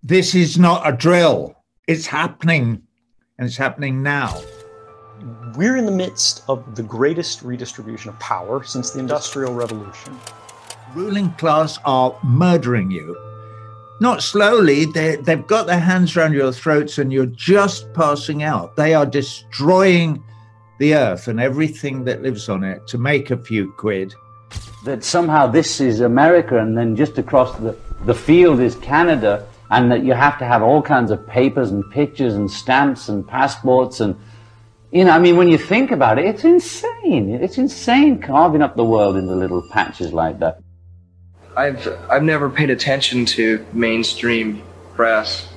This is not a drill. It's happening, and it's happening now. We're in the midst of the greatest redistribution of power since the Industrial Revolution. Ruling class are murdering you. Not slowly, they've got their hands around your throats and you're just passing out. They are destroying the earth and everything that lives on it to make a few quid. That somehow this is America and then just across the field is Canada, and that you have to have all kinds of papers and pictures and stamps and passports and, you know, I mean, when you think about it, it's insane. It's insane carving up the world into little patches like that. I've never paid attention to mainstream press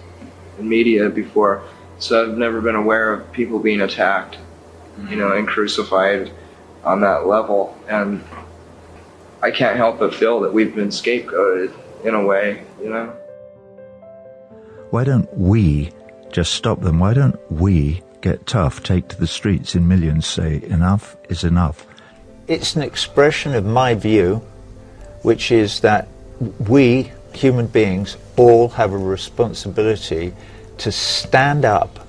and media before, so I've never been aware of people being attacked, you know, and crucified on that level. And I can't help but feel that we've been scapegoated in a way, you know. Why don't we just stop them? Why don't we get tough, take to the streets in millions, say enough is enough? It's an expression of my view, which is that we, human beings, all have a responsibility to stand up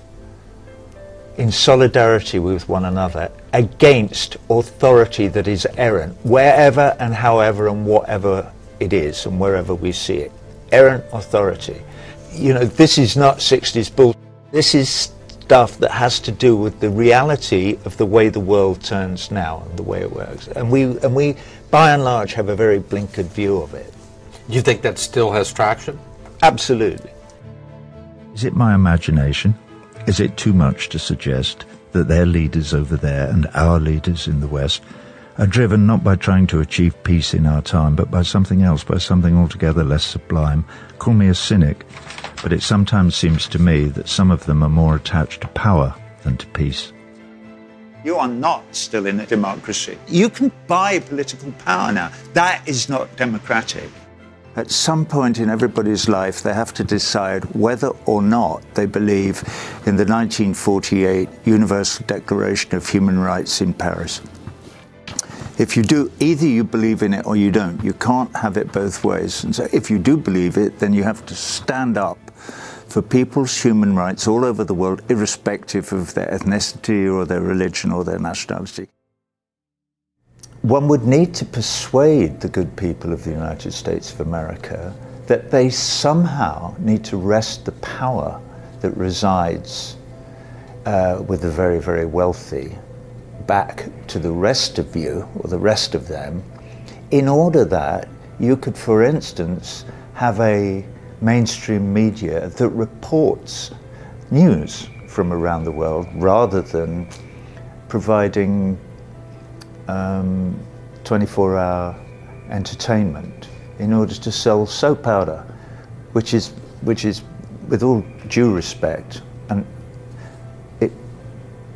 in solidarity with one another against authority that is errant, wherever and however and whatever it is and wherever we see it. Errant authority. You know, this is not 60s bull. This is stuff that has to do with the reality of the way the world turns now and the way it works. And we by and large have a very blinkered view of it. You think that still has traction? Absolutely. Is it my imagination? Is it too much to suggest that their leaders over there and our leaders in the West are driven not by trying to achieve peace in our time, but by something else, by something altogether less sublime? Call me a cynic, but it sometimes seems to me that some of them are more attached to power than to peace. You are not still in a democracy. You can buy political power now. That is not democratic. At some point in everybody's life, they have to decide whether or not they believe in the 1948 Universal Declaration of Human Rights in Paris. If you do, either you believe in it or you don't. You can't have it both ways. And so if you do believe it, then you have to stand up for people's human rights all over the world, irrespective of their ethnicity or their religion or their nationality. One would need to persuade the good people of the United States of America that they somehow need to wrest the power that resides with the very, very wealthy back to the rest of you, or the rest of them, in order that you could, for instance, have a mainstream media that reports news from around the world rather than providing 24-hour entertainment in order to sell soap powder, which is, with all due respect, and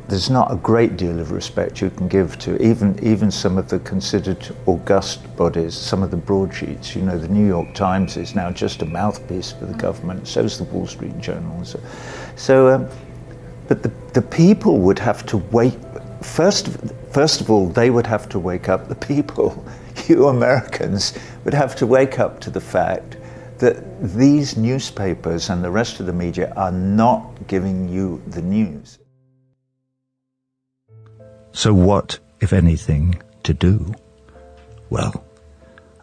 there's not a great deal of respect you can give to even some of the considered august bodies, some of the broadsheets. You know, the New York Times is now just a mouthpiece for the government, so is the Wall Street Journal. But the people would have to wait. First of all, they would have to wake up. The people, you Americans, would have to wake up to the fact that these newspapers and the rest of the media are not giving you the news. So what, if anything, to do? Well,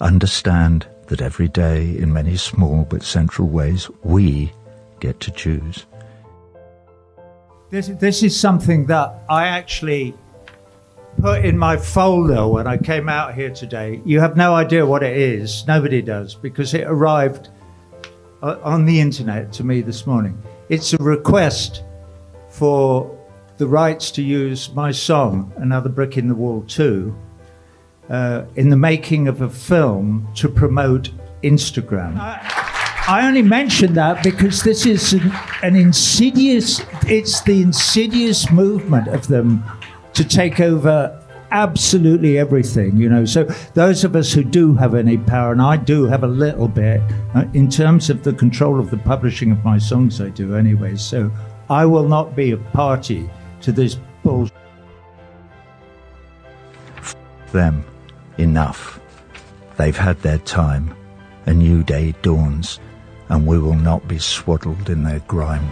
understand that every day, in many small but central ways, we get to choose. This is something that I actually put in my folder when I came out here today. You have no idea what it is. Nobody does, because it arrived on the internet to me this morning. It's a request for the rights to use my song, Another Brick in the Wall 2, in the making of a film to promote Instagram. I only mention that because this is an insidious, it's the insidious movement of them to take over absolutely everything, you know. So those of us who do have any power, and I do have a little bit, in terms of the control of the publishing of my songs, I do anyway, so I will not be a party to this bullshit. Them. Enough. They've had their time. A new day dawns. and we will not be swaddled in their grime.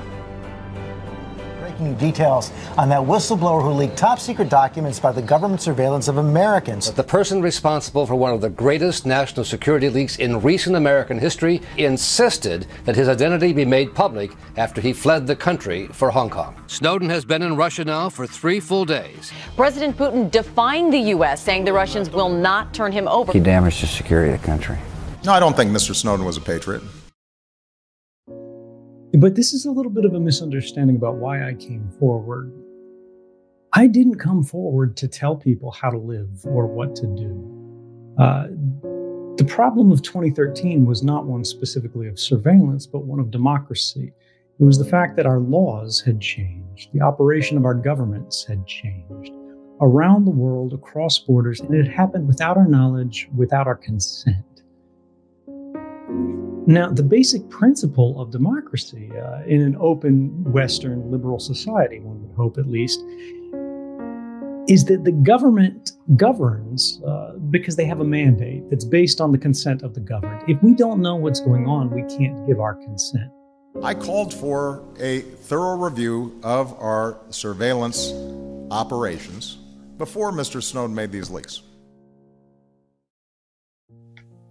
Breaking details on that whistleblower who leaked top-secret documents about the government surveillance of Americans. The person responsible for one of the greatest national security leaks in recent American history insisted that his identity be made public after he fled the country for Hong Kong. Snowden has been in Russia now for 3 full days. President Putin defying the U.S., saying the Russians will not turn him over. He damaged the security of the country. No, I don't think Mr. Snowden was a patriot. But this is a little bit of a misunderstanding about why I came forward. I didn't come forward to tell people how to live or what to do. The problem of 2013 was not one specifically of surveillance, but one of democracy. It was the fact that our laws had changed. The operation of our governments had changed around the world, across borders, and it had happened without our knowledge, without our consent. Now, the basic principle of democracy in an open, Western, liberal society, one would hope at least, is that the government governs because they have a mandate that's based on the consent of the governed. If we don't know what's going on, we can't give our consent. I called for a thorough review of our surveillance operations before Mr. Snowden made these leaks.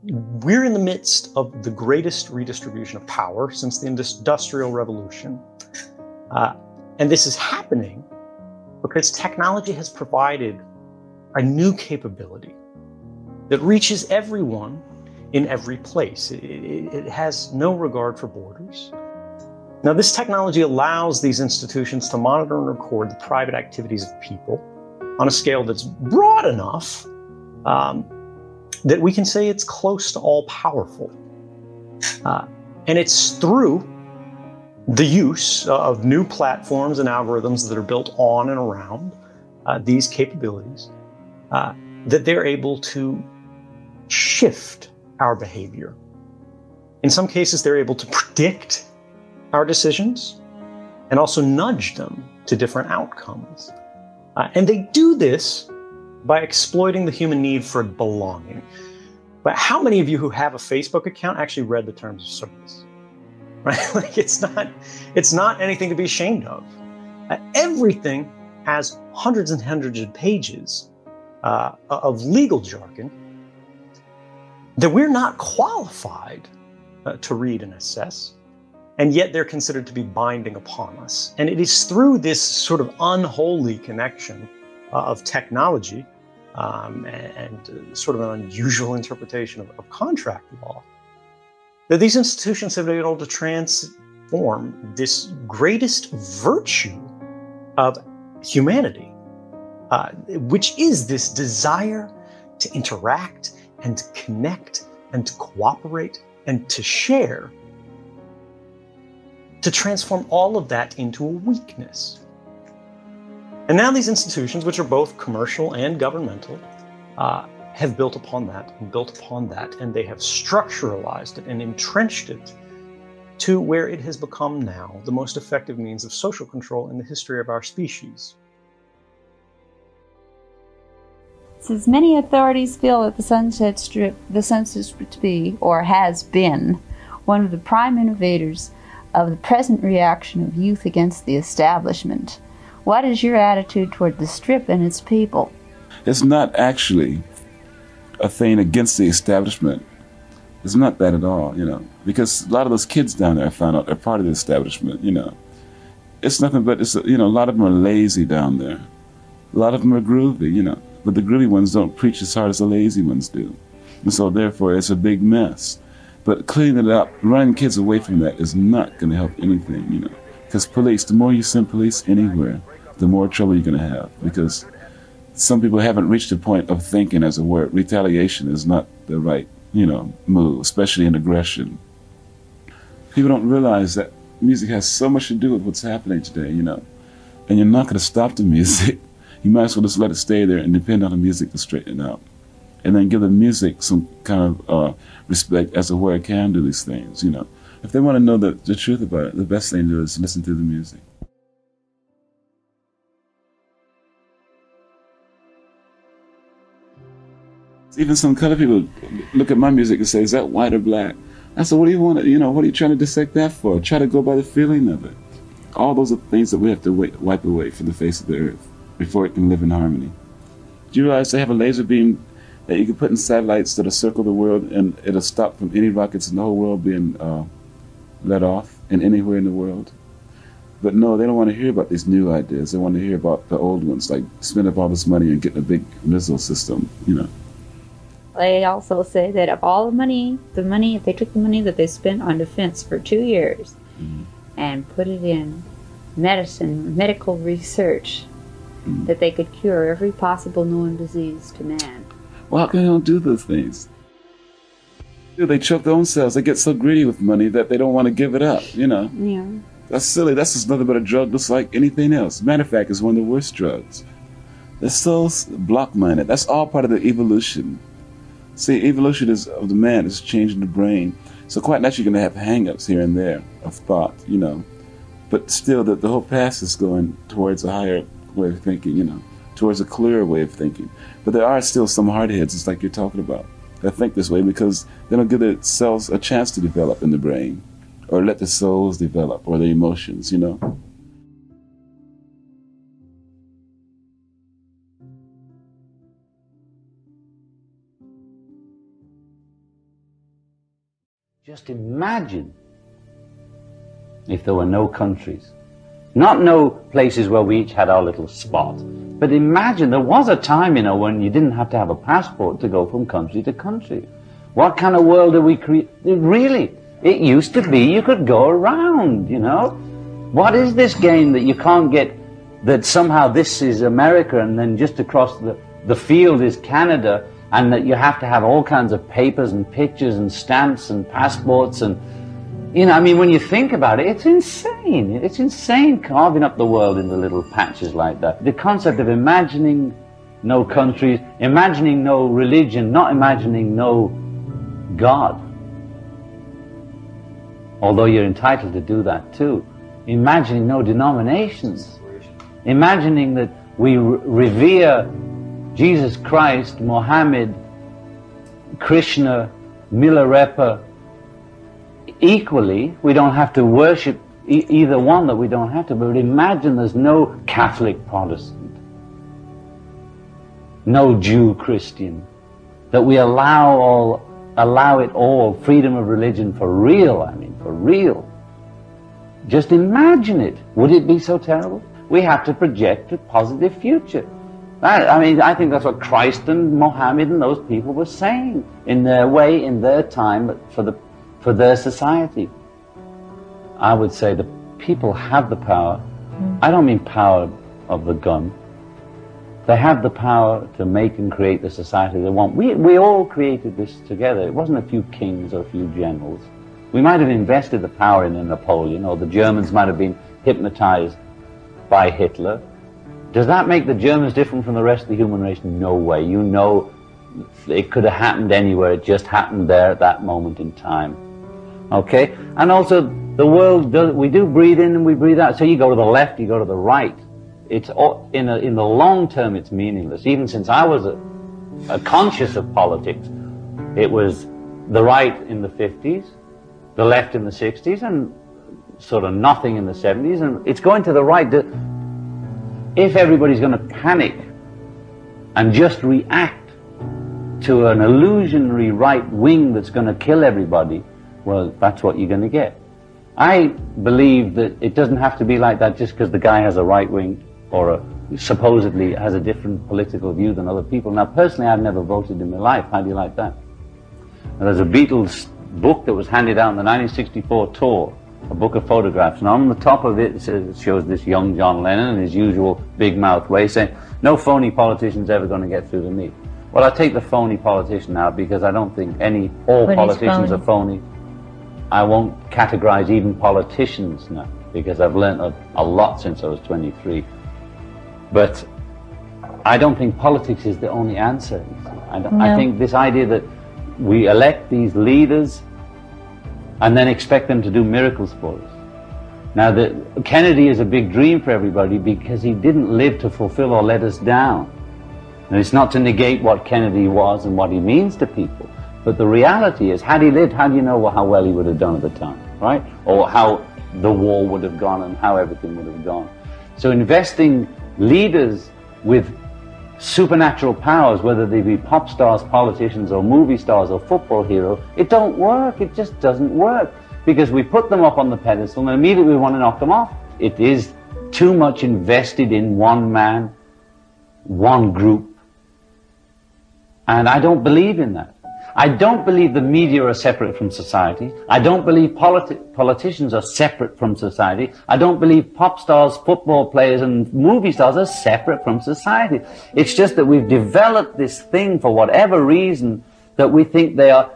We're in the midst of the greatest redistribution of power since the Industrial Revolution. And this is happening because technology has provided a new capability that reaches everyone in every place. It has no regard for borders. Now, this technology allows these institutions to monitor and record the private activities of people on a scale that's broad enough that we can say it's close to all-powerful. And it's through the use of new platforms and algorithms that are built on and around these capabilities that they're able to shift our behavior. In some cases, they're able to predict our decisions and also nudge them to different outcomes. And they do this by exploiting the human need for belonging. But how many of you who have a Facebook account actually read the terms of service? Right? Like it's not anything to be ashamed of. Everything has hundreds and hundreds of pages of legal jargon that we're not qualified to read and assess, and yet they're considered to be binding upon us. And it is through this sort of unholy connection of technology and sort of an unusual interpretation of contract law that these institutions have been able to transform this greatest virtue of humanity, which is this desire to interact and to connect and to cooperate and to share, to transform all of that into a weakness. And now these institutions, which are both commercial and governmental, have built upon that, and they have structuralized it and entrenched it to where it has become now the most effective means of social control in the history of our species. Since many authorities feel that the Sunset Strip to be, or has been, one of the prime innovators of the present reaction of youth against the establishment, what is your attitude toward the Strip and its people? It's not actually a thing against the establishment. It's not that at all, because a lot of those kids down there I found out are part of the establishment, It's nothing but, a lot of them are lazy down there. A lot of them are groovy, but the groovy ones don't preach as hard as the lazy ones do. And so therefore it's a big mess. But cleaning it up, running kids away from that is not going to help anything, Because police, the more you send police anywhere, the more trouble you're going to have. Because some people haven't reached the point of thinking, as it were, retaliation is not the right, move, especially in aggression. People don't realize that music has so much to do with what's happening today, And you're not going to stop the music. You might as well just let it stay there and depend on the music to straighten it out. And then give the music some kind of respect as to where it can do these things, If they want to know the truth about it, the best thing to do is listen to the music. Even some color people look at my music and say, is that white or black? I said, what do you want to, what are you trying to dissect that for? Try to go by the feeling of it. All those are things that we have to wipe away from the face of the earth before it can live in harmony. Do you realize they have a laser beam that you can put in satellites that'll circle the world and it'll stop from any rockets in the whole world being let off and anywhere in the world? But no, they don't want to hear about these new ideas. They want to hear about the old ones, like spend up all this money and get a big missile system, They also say that of all the money, if they took the money that they spent on defense for 2 years and put it in medical research, that they could cure every possible known disease to man. Well, how come they don't do those things? They choke their own selves. They get so greedy with money that they don't want to give it up, Yeah. That's silly. That's just nothing but a drug just like anything else. Matter of fact, it's one of the worst drugs. They're so block-minded. That's all part of the evolution. See, evolution of the man is changing the brain. So quite naturally you're going to have hang-ups here and there of thought, But still, the whole past is going towards a higher way of thinking, towards a clearer way of thinking. But there are still some hardheads, just like you're talking about, that think this way because they don't give their cells a chance to develop in the brain or let the souls develop or the emotions, Just imagine if there were no countries. Not no places where we each had our little spot. But imagine there was a time, when you didn't have to have a passport to go from country to country. What kind of world did we create? Really, it used to be you could go around, What is this game that you can't get, that somehow this is America and then just across the field is Canada, and that you have to have all kinds of papers and pictures and stamps and passports and, when you think about it, it's insane. It's insane carving up the world into little patches like that. The concept of imagining no countries, imagining no religion, not imagining no God. Although you're entitled to do that too. Imagining no denominations. Imagining that we revere Jesus Christ, Mohammed, Krishna, Milarepa, equally. We don't have to worship either one, that we don't have to, but imagine there's no Catholic Protestant, no Jew Christian, that we allow it all, freedom of religion for real, for real. Just imagine it. Would it be so terrible? We have to project a positive future. I think that's what Christ and Mohammed and those people were saying in their way, in their time, but for their society. I would say the people have the power. I don't mean power of the gun. They have the power to make and create the society they want. We all created this together. It wasn't a few kings or a few generals. We might have invested the power in a Napoleon, or the Germans might have been hypnotized by Hitler. Does that make the Germans different from the rest of the human race? No way. It could have happened anywhere. It just happened there at that moment in time. Okay? And also, the world, we do breathe in and we breathe out. So you go to the left, you go to the right. It's in the long term, it's meaningless. Even since I was a conscious of politics, it was the right in the 50s, the left in the 60s, and sort of nothing in the 70s, and it's going to the right. If everybody's going to panic and just react to an illusionary right wing that's going to kill everybody, well, that's what you're going to get. I believe that it doesn't have to be like that just because the guy has a right wing or supposedly has a different political view than other people. Now, personally, I've never voted in my life. How do you like that? Now, there's a Beatles book that was handed out on the 1964 tour, a book of photographs, and on the top of it, it shows this young John Lennon in his usual big mouth way saying, "No phony politician's ever going to get through to me." Well, I take the phony politician out because I don't think all politicians are phony. I won't categorize even politicians now because I've learned a lot since I was 23. But I don't think politics is the only answer. I think this idea that we elect these leaders and then expect them to do miracles for us. Now, Kennedy is a big dream for everybody because he didn't live to fulfill or let us down. And it's not to negate what Kennedy was and what he means to people, But the reality is, had he lived, how do you know how well he would have done at the time, right? Or how the war would have gone and how everything would have gone. So investing leaders with supernatural powers, whether they be pop stars, politicians, or movie stars, or football heroes, it don't work. It just doesn't work. Because we put them up on the pedestal and immediately we want to knock them off. It is too much invested in one man, one group. And I don't believe in that. I don't believe the media are separate from society. I don't believe politicians are separate from society. I don't believe pop stars, football players, and movie stars are separate from society. It's just that we've developed this thing for whatever reason that we think they are,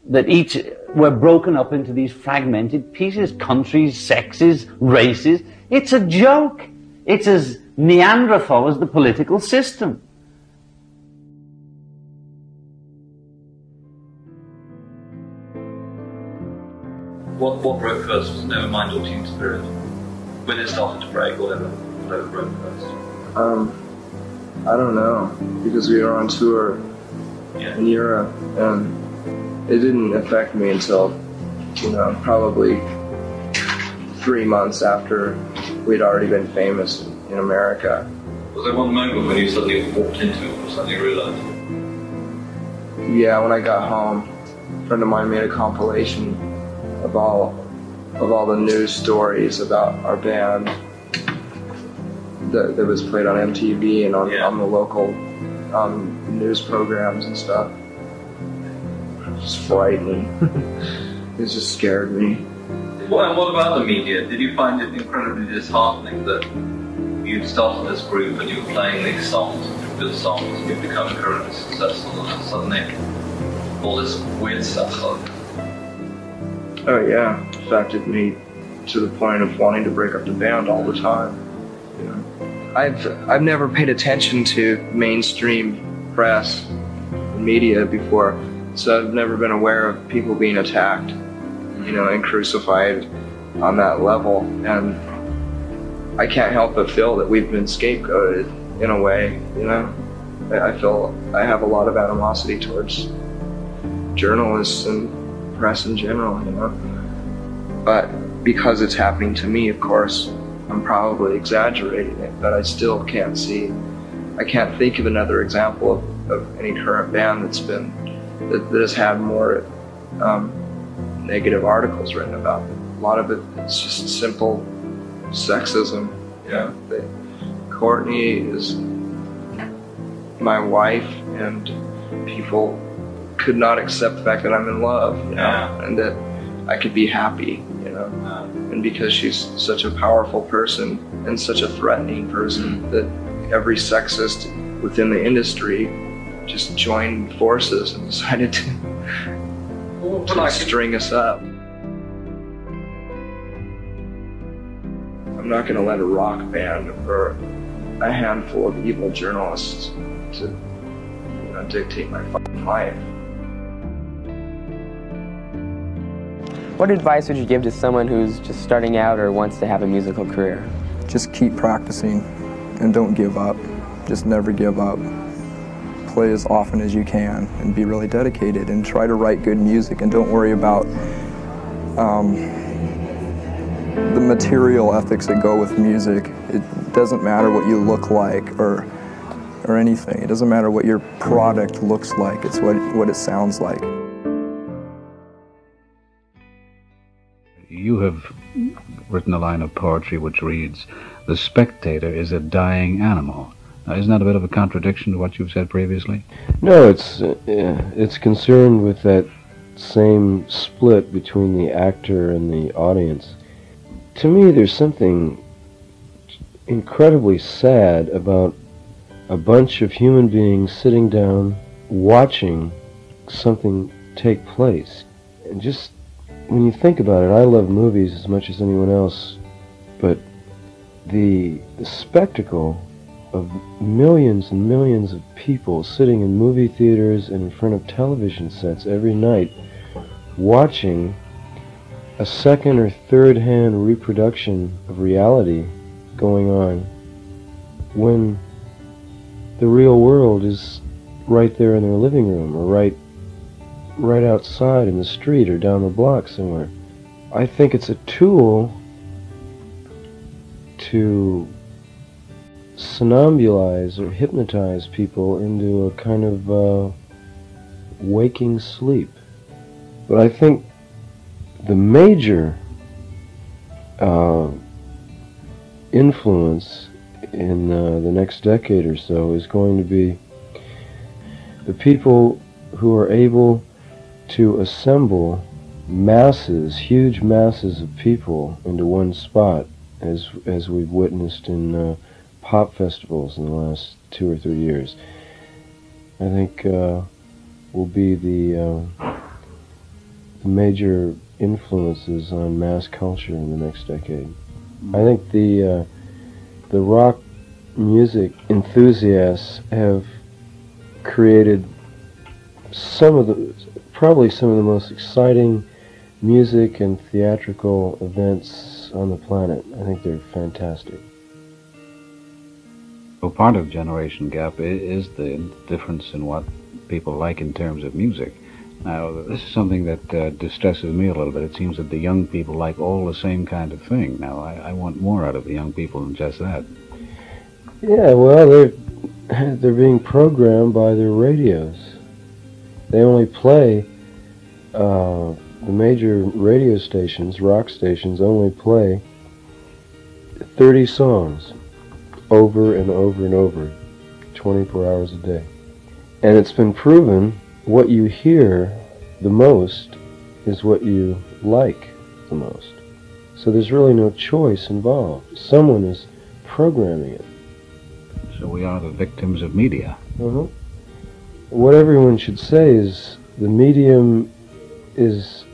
that each, we're broken up into these fragmented pieces, countries, sexes, races. It's a joke. It's as Neanderthal as the political system. What broke first? Was it never mind or team spirit? When it started to break, whatever broke first? I don't know, because we were on tour in Europe, and it didn't affect me until, probably 3 months after we'd already been famous in America. Was there one moment when you suddenly walked into it or suddenly realized? Yeah, when I got home, a friend of mine made a compilation of all the news stories about our band that was played on MTV and on the local news programs and stuff. It was frightening. It just scared me. Well, and what about the media? Did you find it incredibly disheartening that you'd started this group and you were playing these songs, good songs, and you've become incredibly successful, and suddenly all this weird stuff started? Oh yeah, it affected me to the point of wanting to break up the band all the time. I've never paid attention to mainstream press and media before, so I've never been aware of people being attacked, and crucified on that level. And I can't help but feel that we've been scapegoated in a way. I feel I have a lot of animosity towards journalists and press in general, but because it's happening to me, of course, I'm probably exaggerating it, but I still can't think of another example of any current band that has had more negative articles written about it. A lot of it's just simple sexism. Courtney is my wife, and people could not accept the fact that I'm in love, and that I could be happy, and because she's such a powerful person and such a threatening person, that every sexist within the industry just joined forces and decided to string us up. I'm not going to let a rock band or a handful of evil journalists to dictate my fucking life. What advice would you give to someone who's just starting out or wants to have a musical career? Just keep practicing and don't give up. Just never give up. Play as often as you can and be really dedicated and try to write good music, and don't worry about the material ethics that go with music. It doesn't matter what you look like or anything. It doesn't matter what your product looks like. It's what it sounds like. You have written a line of poetry which reads, "The spectator is a dying animal." Now, isn't that a bit of a contradiction to what you've said previously? No, it's concerned with that same split between the actor and the audience. To me, there's something incredibly sad about a bunch of human beings sitting down watching something take place. And just when you think about it, I love movies as much as anyone else, but the spectacle of millions and millions of people sitting in movie theaters and in front of television sets every night watching a second or third hand reproduction of reality going on when the real world is right there in their living room or right right outside in the street or down the block somewhere. I think it's a tool to somnambulize or hypnotize people into a kind of waking sleep. But I think the major influence in the next decade or so is going to be the people who are able to assemble masses, huge masses of people into one spot, as we've witnessed in pop festivals in the last 2 or 3 years. I think will be the major influences on mass culture in the next decade. I think the rock music enthusiasts have created probably some of the most exciting music and theatrical events on the planet. I think they're fantastic. Well, part of generation gap is the difference in what people like in terms of music. Now, this is something that distresses me a little bit. It seems that the young people like all the same kind of thing. Now, I want more out of the young people than just that. Yeah, well, they're being programmed by their radios. They only play, the major radio stations, rock stations, only play 30 songs over and over and over, 24 hours a day. And it's been proven what you hear the most is what you like the most. So there's really no choice involved. Someone is programming it. So we are the victims of media. What everyone should say is the medium is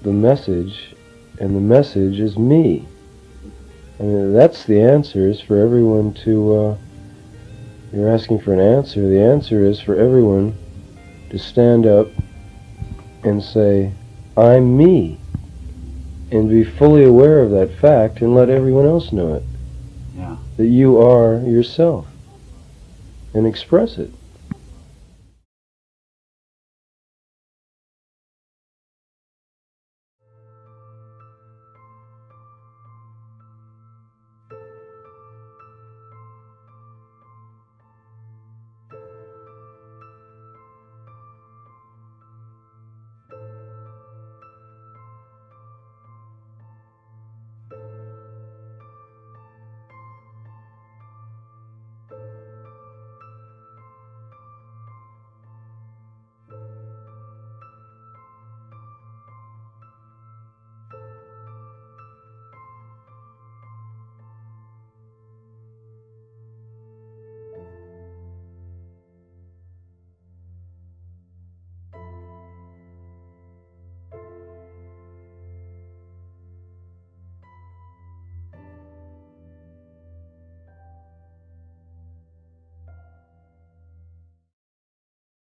the message, and the message is me. I mean, that's the answer, is for everyone to, you're asking for an answer. The answer is for everyone to stand up and say, I'm me, and be fully aware of that fact and let everyone else know it. Yeah. That you are yourself, and express it.